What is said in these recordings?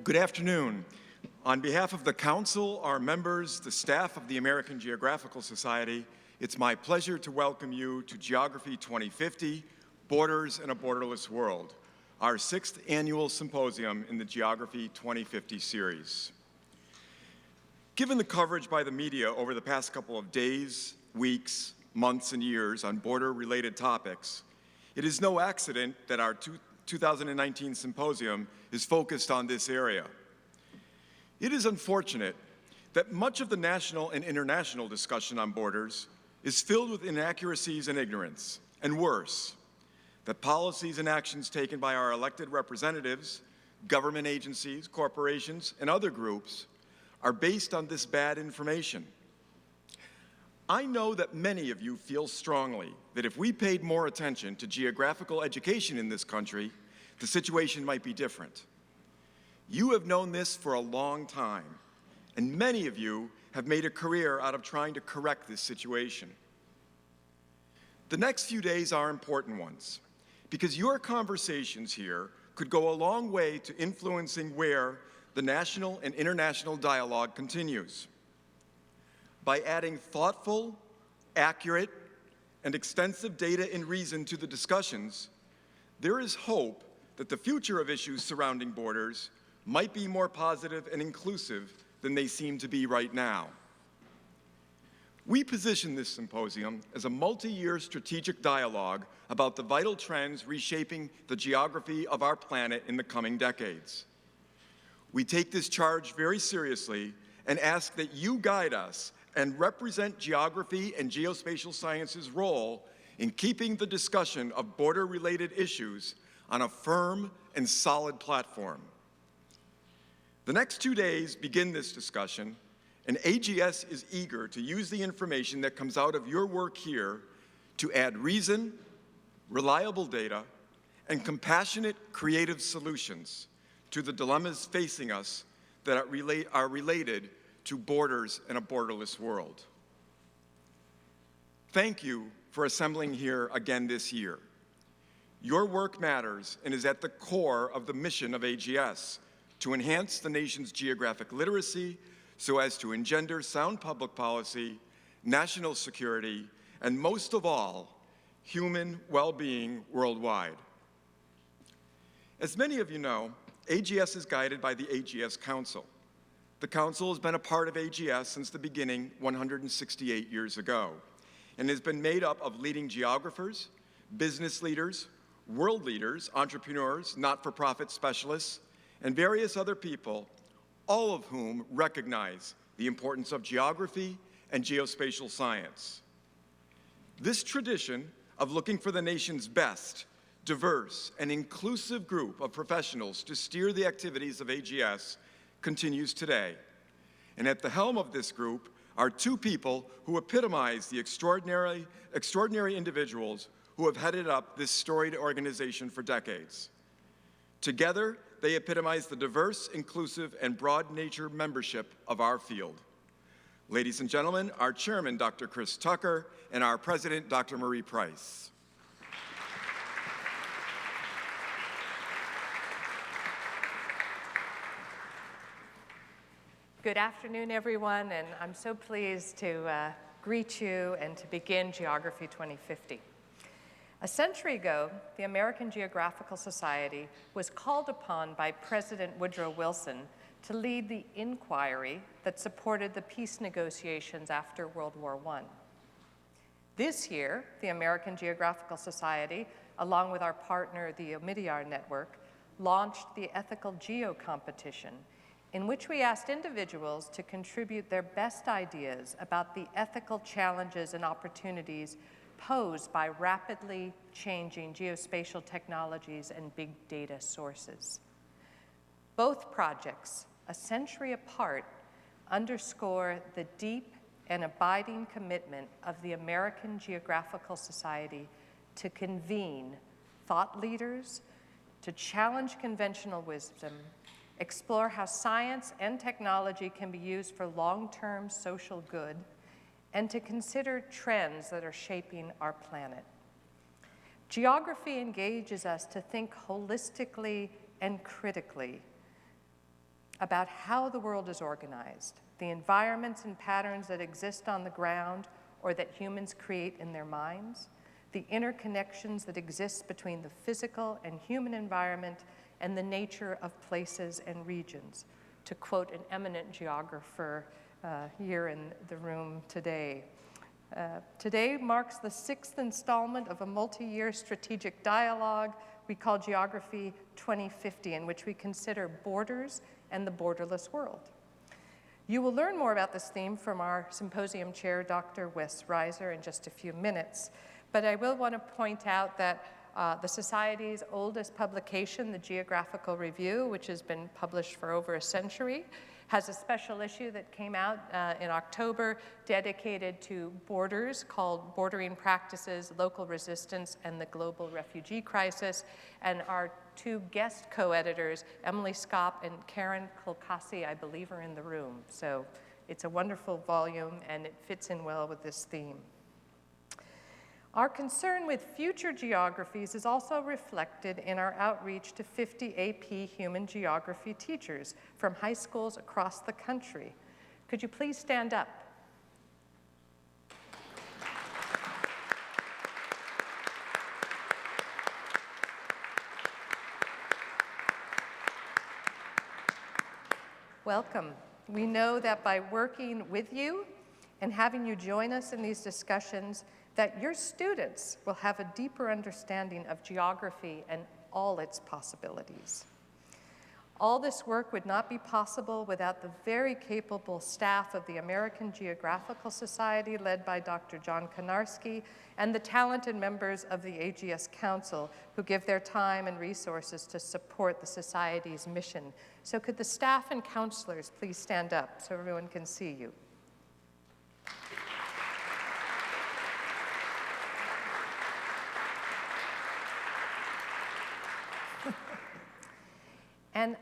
Good afternoon. On behalf of the Council, our members, the staff of the American Geographical Society, it's my pleasure to welcome you to Geography 2050, Borders in a Borderless World, our 6th annual symposium in the Geography 2050 series. Given the coverage by the media over the past couple of days, weeks, months, and years on border-related topics, it is no accident that our 2019 symposium is focused on this area. It is unfortunate that much of the national and international discussion on borders is filled with inaccuracies and ignorance, and worse, that policies and actions taken by our elected representatives, government agencies, corporations, and other groups are based on this bad information. I know that many of you feel strongly that if we paid more attention to geographical education in this country, the situation might be different. You have known this for a long time, and many of you have made a career out of trying to correct this situation. The next few days are important ones, because your conversations here could go a long way to influencing where the national and international dialogue continues. By adding thoughtful, accurate, and extensive data and reason to the discussions, there is hope that the future of issues surrounding borders might be more positive and inclusive than they seem to be right now. We position this symposium as a multi-year strategic dialogue about the vital trends reshaping the geography of our planet in the coming decades. We take this charge very seriously and ask that you guide us and represent geography and geospatial science's role in keeping the discussion of border-related issues on a firm and solid platform. The next 2 days begin this discussion, and AGS is eager to use the information that comes out of your work here to add reason, reliable data, and compassionate, creative solutions to the dilemmas facing us that are related to borders in a borderless world. Thank you for assembling here again this year. Your work matters and is at the core of the mission of AGS to enhance the nation's geographic literacy so as to engender sound public policy, national security, and most of all, human well-being worldwide. As many of you know, AGS is guided by the AGS Council. The Council has been a part of AGS since the beginning 168 years ago and has been made up of leading geographers, business leaders, world leaders, entrepreneurs, not-for-profit specialists, and various other people, all of whom recognize the importance of geography and geospatial science. This tradition of looking for the nation's best, diverse, and inclusive group of professionals to steer the activities of AGS continues today. And at the helm of this group are two people who epitomize the extraordinary individuals who have headed up this storied organization for decades. Together, they epitomize the diverse, inclusive, and broad nature membership of our field. Ladies and gentlemen, our chairman, Dr. Chris Tucker, and our president, Dr. Marie Price. Good afternoon, everyone, and I'm so pleased to greet you and to begin Geography 2050. A century ago, the American Geographical Society was called upon by President Woodrow Wilson to lead the inquiry that supported the peace negotiations after World War I. This year, the American Geographical Society, along with our partner, the Omidyar Network, launched the Ethical Geo Competition, in which we asked individuals to contribute their best ideas about the ethical challenges and opportunities posed by rapidly changing geospatial technologies and big data sources. Both projects, a century apart, underscore the deep and abiding commitment of the American Geographical Society to convene thought leaders, to challenge conventional wisdom, explore how science and technology can be used for long-term social good, and to consider trends that are shaping our planet. Geography engages us to think holistically and critically, about how the world is organized, the environments and patterns that exist on the ground or that humans create in their minds, the interconnections that exist between the physical and human environment, and the nature of places and regions, to quote an eminent geographer here in the room today. Today marks the 6th installment of a multi-year strategic dialogue we call Geography 2050, in which we consider borders and the borderless world. You will learn more about this theme from our symposium chair, Dr. Wes Reisser, in just a few minutes. But I will want to point out that the Society's oldest publication, the Geographical Review, which has been published for over a century, has a special issue that came out in October dedicated to borders called Bordering Practices, Local Resistance, and the Global Refugee Crisis. And our two guest co-editors, Emily Skopp and Karen Kolkasi, I believe are in the room. So it's a wonderful volume, and it fits in well with this theme. Our concern with future geographies is also reflected in our outreach to 50 AP Human Geography teachers from high schools across the country. Could you please stand up? Welcome. We know that by working with you and having you join us in these discussions, that your students will have a deeper understanding of geography and all its possibilities. All this work would not be possible without the very capable staff of the American Geographical Society, led by Dr. John Konarski, and the talented members of the AGS Council, who give their time and resources to support the Society's mission. So could the staff and counselors please stand up so everyone can see you? And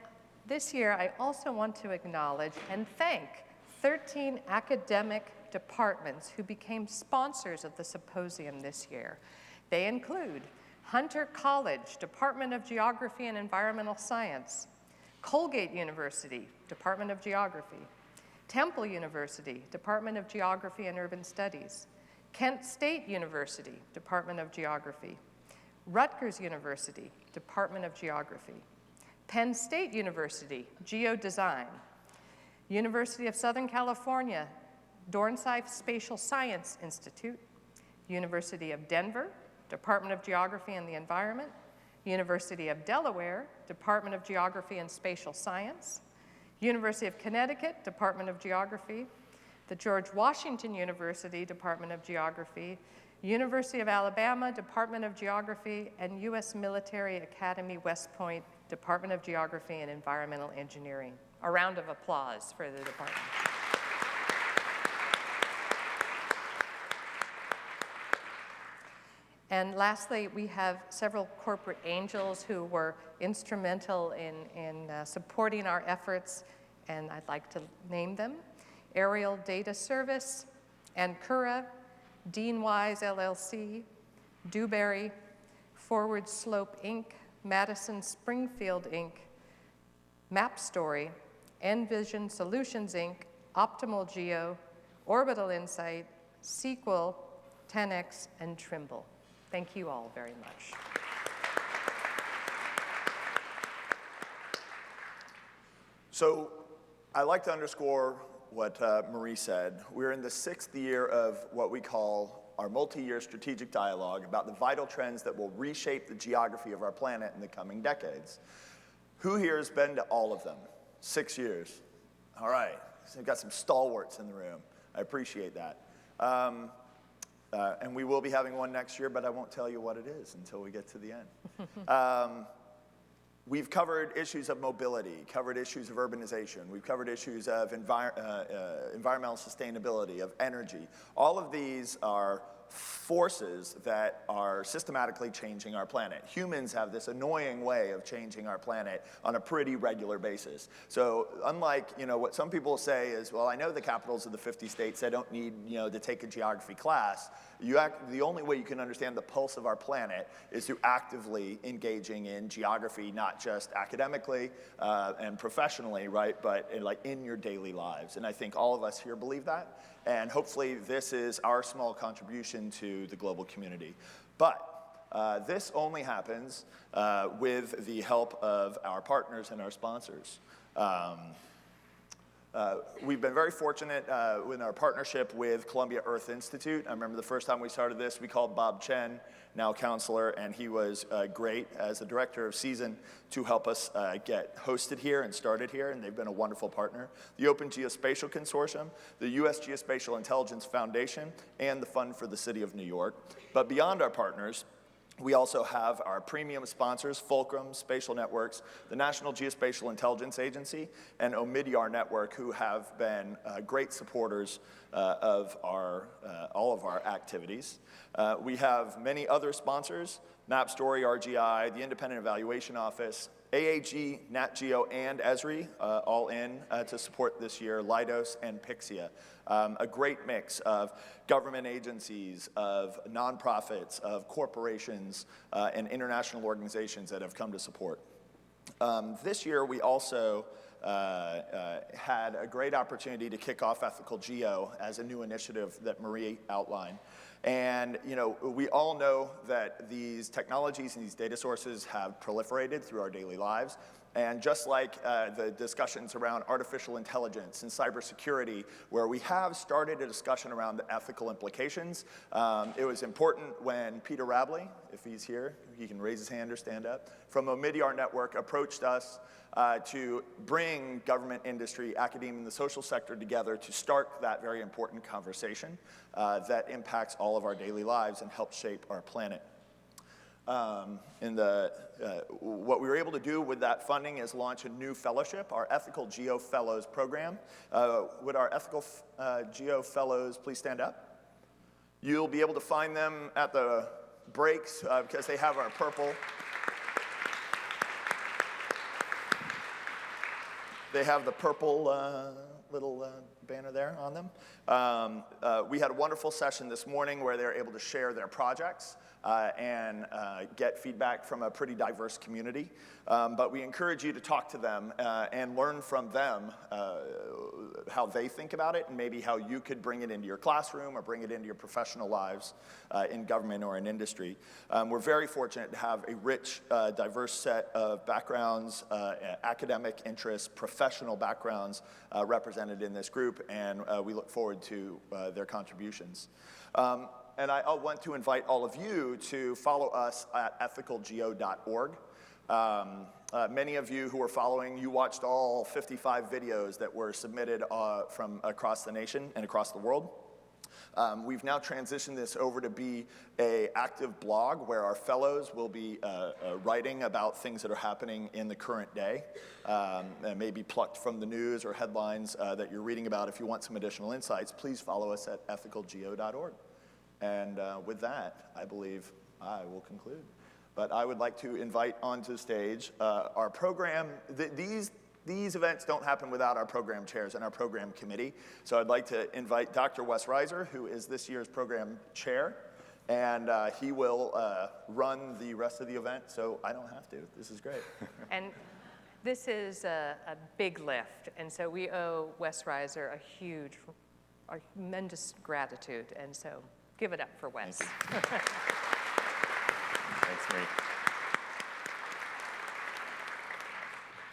this year, I also want to acknowledge and thank 13 academic departments who became sponsors of the symposium this year. They include Hunter College, Department of Geography and Environmental Science, Colgate University, Department of Geography, Temple University, Department of Geography and Urban Studies, Kent State University, Department of Geography, Rutgers University, Department of Geography, Penn State University, Geodesign, University of Southern California, Dornsife Spatial Science Institute, University of Denver, Department of Geography and the Environment, University of Delaware, Department of Geography and Spatial Science, University of Connecticut, Department of Geography, the George Washington University, Department of Geography, University of Alabama, Department of Geography, and U.S. Military Academy, West Point, Department of Geography and Environmental Engineering. A round of applause for the department. And lastly, we have several corporate angels who were instrumental in supporting our efforts, and I'd like to name them. Aerial Data Service, Ancura, Dean Wise LLC, Dewberry, Forward Slope Inc., Madison Springfield Inc., MapStory, Envision Solutions Inc., Optimal Geo, Orbital Insight, Sequel, 10X, and Trimble. Thank you all very much. So I'd like to underscore what Marie said. We're in the 6th year of what we call our multi-year strategic dialogue about the vital trends that will reshape the geography of our planet in the coming decades. Who here has been to all of them? 6 years. All right. So we've got some stalwarts in the room. I appreciate that. And we will be having one next year, but I won't tell you what it is until we get to the end. We've covered issues of mobility, covered issues of urbanization. We've covered issues of environmental sustainability, of energy. All of these are forces that are systematically changing our planet. Humans have this annoying way of changing our planet on a pretty regular basis. So unlike, what some people say is, well, I know the capitals of the 50 states, I don't need, to take a geography class. The only way you can understand the pulse of our planet is through actively engaging in geography, not just academically and professionally, right, but in your daily lives. And I think all of us here believe that. And hopefully this is our small contribution to the global community. But this only happens with the help of our partners and our sponsors. We've been very fortunate in our partnership with Columbia Earth Institute. I remember the first time we started this, we called Bob Chen, now counselor, and he was great as the director of season to help us get hosted here and started here, and they've been a wonderful partner. The Open Geospatial Consortium, the U.S. Geospatial Intelligence Foundation, and the Fund for the City of New York. But beyond our partners, we also have our premium sponsors, Fulcrum, Spatial Networks, the National Geospatial Intelligence Agency, and Omidyar Network, who have been great supporters of all of our activities. We have many other sponsors, MapStory, RGI, the Independent Evaluation Office, AAG, Nat Geo, and Esri, all in to support this year, Leidos and Pixia. A great mix of government agencies, of nonprofits, of corporations, and international organizations that have come to support. This year, we also had a great opportunity to kick off Ethical Geo as a new initiative that Marie outlined. And we all know that these technologies and these data sources have proliferated through our daily lives. And just like the discussions around artificial intelligence and cybersecurity, where we have started a discussion around the ethical implications, it was important when Peter Rabley, if he's here, he can raise his hand or stand up, from Omidyar Network approached us to bring government, industry, academia, and the social sector together to start that very important conversation that impacts all of our daily lives and helps shape our planet. What we were able to do with that funding is launch a new fellowship, our Ethical Geo Fellows program. Would our Ethical Geo Fellows please stand up? You'll be able to find them at the breaks because they have our purple. They have the purple little banner there on them. We had a wonderful session this morning where they were able to share their projects and get feedback from a pretty diverse community. But we encourage you to talk to them and learn from them how they think about it and maybe how you could bring it into your classroom or bring it into your professional lives in government or in industry. We're very fortunate to have a rich, diverse set of backgrounds, academic interests, professional backgrounds represented in this group, and we look forward to their contributions. And I want to invite all of you to follow us at ethicalgeo.org. Many of you who are following, you watched all 55 videos that were submitted from across the nation and across the world. We've now transitioned this over to be an active blog where our fellows will be writing about things that are happening in the current day, maybe plucked from the news or headlines that you're reading about. If you want some additional insights, please follow us at ethicalgeo.org. And with that, I believe I will conclude. But I would like to invite onto the stage our program. These events don't happen without our program chairs and our program committee. So I'd like to invite Dr. Wes Reisser, who is this year's program chair, and he will run the rest of the event, so I don't have to. This is great. And this is a big lift, and so we owe Wes Reisser a tremendous gratitude, and so give it up for Wes. Thanks, Marie.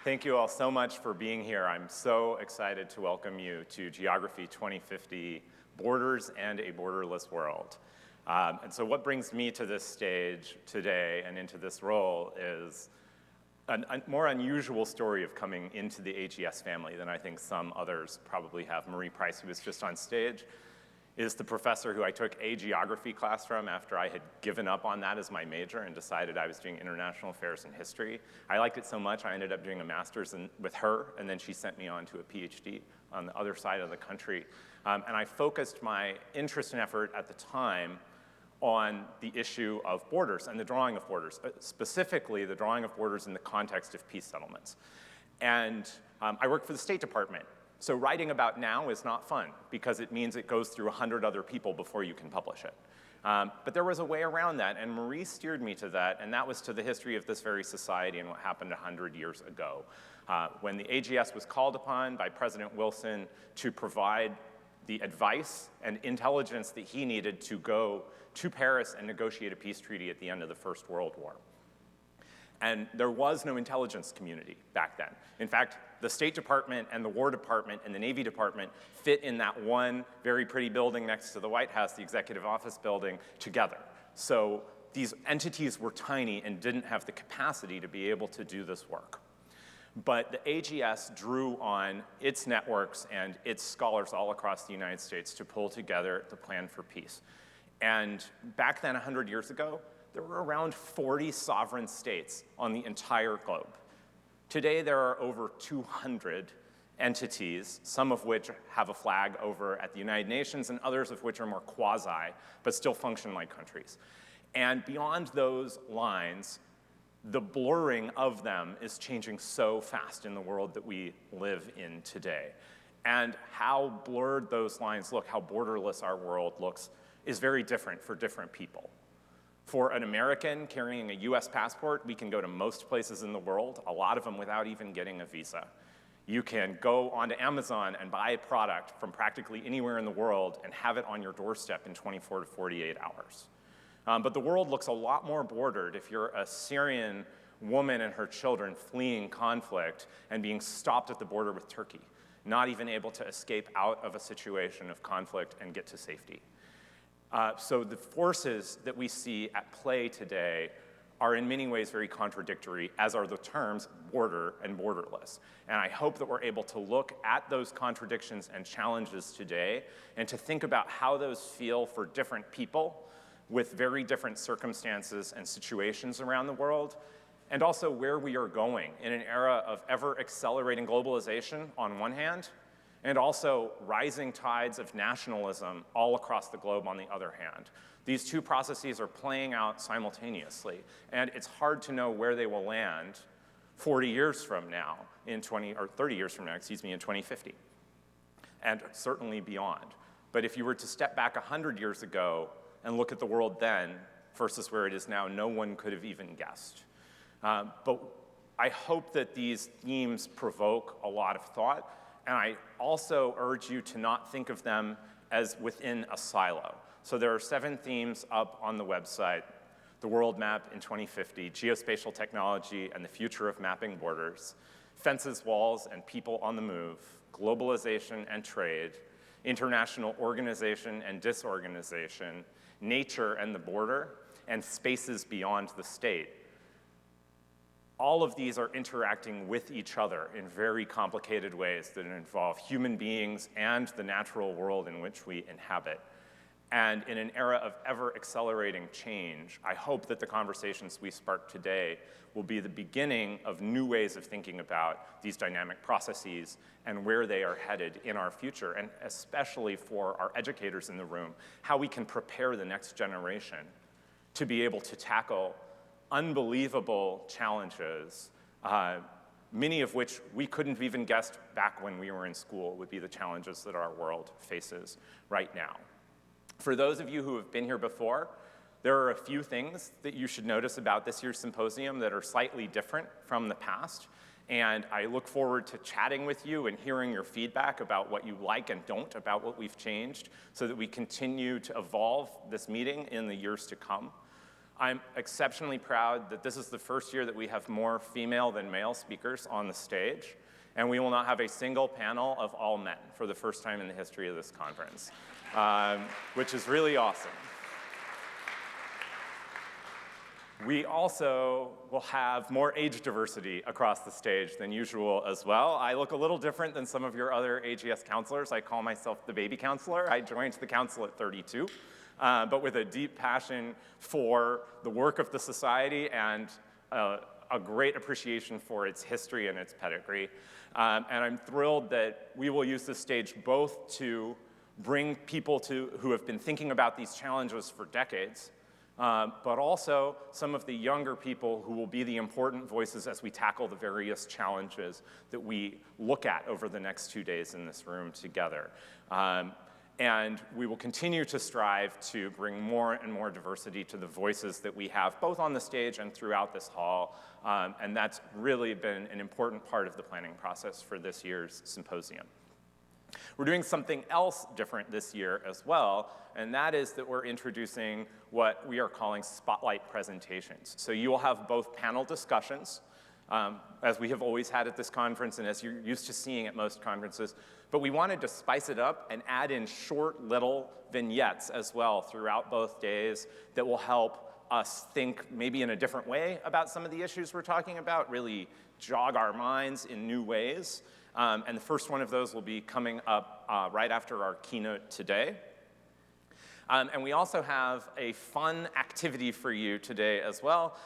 Thank you all so much for being here. I'm so excited to welcome you to Geography 2050, Borders and a Borderless World. And so what brings me to this stage today and into this role is a more unusual story of coming into the AGS family than I think some others probably have. Marie Price, who was just on stage, is the professor who I took a geography class from after I had given up on that as my major and decided I was doing international affairs and history. I liked it so much, I ended up doing a master's with her, and then she sent me on to a PhD on the other side of the country. And I focused my interest and effort at the time on the issue of borders and the drawing of borders, specifically the drawing of borders in the context of peace settlements. And I work for the State Department. So writing about now is not fun because it means it goes through 100 other people before you can publish it. But there was a way around that, and Marie steered me to that, and that was to the history of this very society and what happened 100 years ago, when the AGS was called upon by President Wilson to provide the advice and intelligence that he needed to go to Paris and negotiate a peace treaty at the end of the First World War. And there was no intelligence community back then. In fact, the State Department and the War Department and the Navy Department fit in that one very pretty building next to the White House, the Executive Office building, together. So these entities were tiny and didn't have the capacity to be able to do this work. But the AGS drew on its networks and its scholars all across the United States to pull together the plan for peace. And back then, 100 years ago, there were around 40 sovereign states on the entire globe. Today, there are over 200 entities, some of which have a flag over at the United Nations and others of which are more quasi, but still function like countries. And beyond those lines, the blurring of them is changing so fast in the world that we live in today. And how blurred those lines look, how borderless our world looks, is very different for different people. For an American carrying a US passport, we can go to most places in the world, a lot of them without even getting a visa. You can go onto Amazon and buy a product from practically anywhere in the world and have it on your doorstep in 24 to 48 hours. But the world looks a lot more bordered if you're a Syrian woman and her children fleeing conflict and being stopped at the border with Turkey, not even able to escape out of a situation of conflict and get to safety. So the forces that we see at play today are in many ways very contradictory, as are the terms border and borderless. And I hope that we're able to look at those contradictions and challenges today and to think about how those feel for different people with very different circumstances and situations around the world, and also where we are going in an era of ever-accelerating globalization on one hand, and also rising tides of nationalism all across the globe on the other hand. These two processes are playing out simultaneously, and it's hard to know where they will land 40 years from now, or 30 years from now, in 2050, and certainly beyond. But if you were to step back 100 years ago and look at the world then versus where it is now, no one could have even guessed. But I hope that these themes provoke a lot of thought, and I also urge you to not think of them as within a silo. So there are 7 themes up on the website: the world map in 2050, geospatial technology and the future of mapping borders, fences, walls, and people on the move, globalization and trade, international organization and disorganization, nature and the border, and spaces beyond the state. All of these are interacting with each other in very complicated ways that involve human beings and the natural world in which we inhabit. And in an era of ever-accelerating change, I hope that the conversations we spark today will be the beginning of new ways of thinking about these dynamic processes and where they are headed in our future, and especially for our educators in the room, how we can prepare the next generation to be able to tackle unbelievable challenges, many of which we couldn't have even guessed back when we were in school would be the challenges that our world faces right now. For those of you who have been here before, there are a few things that you should notice about this year's symposium that are slightly different from the past, and I look forward to chatting with you and hearing your feedback about what you like and don't about what we've changed so that we continue to evolve this meeting in the years to come. I'm exceptionally proud that this is the first year that we have more female than male speakers on the stage, and we will not have a single panel of all men for the first time in the history of this conference, which is really awesome. We also will have more age diversity across the stage than usual as well. I look a little different than some of your other AGS counselors. I call myself the baby counselor. I joined the council at 32. But with a deep passion for the work of the society and a great appreciation for its history and its pedigree. And I'm thrilled that we will use this stage both to bring people who have been thinking about these challenges for decades but also some of the younger people who will be the important voices as we tackle the various challenges that we look at over the next 2 days in this room together. And we will continue to strive to bring more and more diversity to the voices that we have, both on the stage and throughout this hall. And that's really been an important part of the planning process for this year's symposium. We're doing something else different this year as well, and that is that we're introducing what we are calling spotlight presentations. So you will have both panel discussions, as we have always had at this conference and as you're used to seeing at most conferences, but we wanted to spice it up and add in short little vignettes as well throughout both days that will help us think maybe in a different way about some of the issues we're talking about, really jog our minds in new ways. And the first one of those will be coming up right after our keynote today. And we also have a fun activity for you today as well.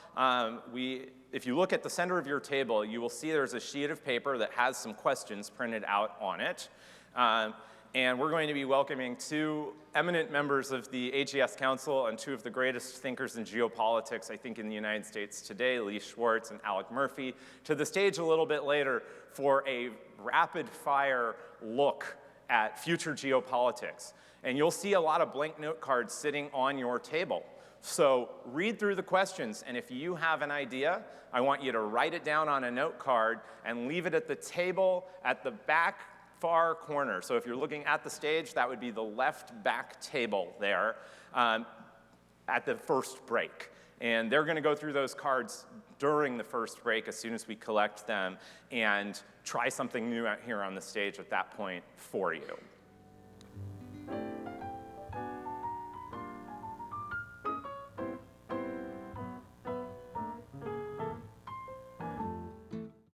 If you look at the center of your table, you will see there's a sheet of paper that has some questions printed out on it. And we're going to be welcoming two eminent members of the AGS Council and two of the greatest thinkers in geopolitics, I think, in the United States today, Lee Schwartz and Alec Murphy, to the stage a little bit later for a rapid-fire look at future geopolitics. And you'll see a lot of blank note cards sitting on your table. So read through the questions, and if you have an idea, I want you to write it down on a note card and leave it at the table at the back far corner. So if you're looking at the stage, that would be the left back table there at the first break. And they're going to go through those cards during the first break as soon as we collect them and try something new out here on the stage at that point for you.